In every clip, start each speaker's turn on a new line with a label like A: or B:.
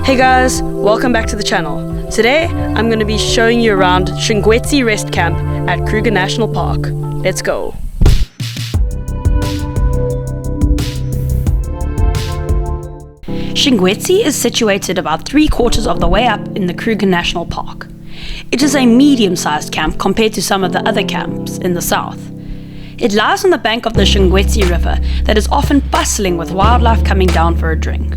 A: Hey guys, welcome back to the channel. Today, I'm going to be showing you around Shingwedzi Rest Camp at Kruger National Park. Let's go. Shingwedzi is situated about 3/4 of the way up in the Kruger National Park. It is a medium-sized camp compared to some of the other camps in the south. It lies on the bank of the Shingwedzi River that is often bustling with wildlife coming down for a drink.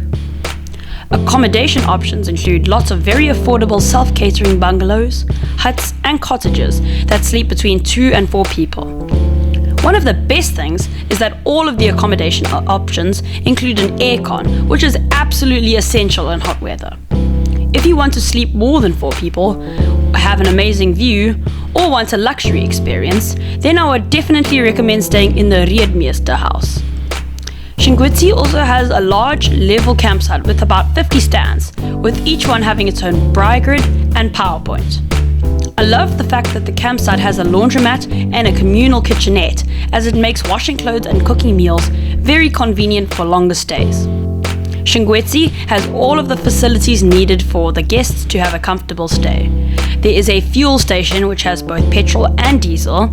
A: Accommodation options include lots of very affordable self-catering bungalows, huts and cottages that sleep between 2 and 4 people. One of the best things is that all of the accommodation options include an aircon, which is absolutely essential in hot weather. If you want to sleep more than 4 people, have an amazing view, or want a luxury experience, then I would definitely recommend staying in the Riedmeester house. Shingwedzi also has a large level campsite with about 50 stands, with each one having its own braai grid and PowerPoint. I love the fact that the campsite has a laundromat and a communal kitchenette, as it makes washing clothes and cooking meals very convenient for longer stays. Shingwedzi has all of the facilities needed for the guests to have a comfortable stay. There is a fuel station which has both petrol and diesel,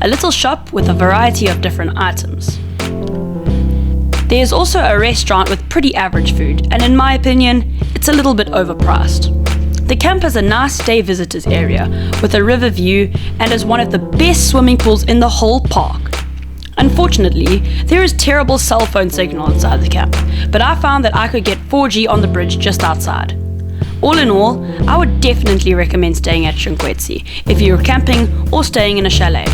A: a little shop with a variety of different items. There is also a restaurant with pretty average food, and in my opinion, it's a little bit overpriced. The camp has a nice day visitors area with a river view and is one of the best swimming pools in the whole park. Unfortunately, there is terrible cell phone signal inside the camp, but I found that I could get 4G on the bridge just outside. All in all, I would definitely recommend staying at Shingwedzi if you're camping or staying in a chalet.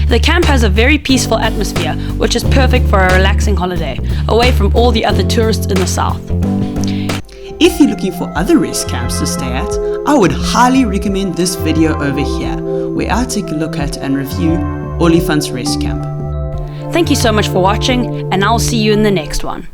A: The camp has a very peaceful atmosphere, which is perfect for a relaxing holiday, away from all the other tourists in the south.
B: If you're looking for other rest camps to stay at, I would highly recommend this video over here, where I take a look at and review Olifant's Rest Camp.
A: Thank you so much for watching, and I'll see you in the next one.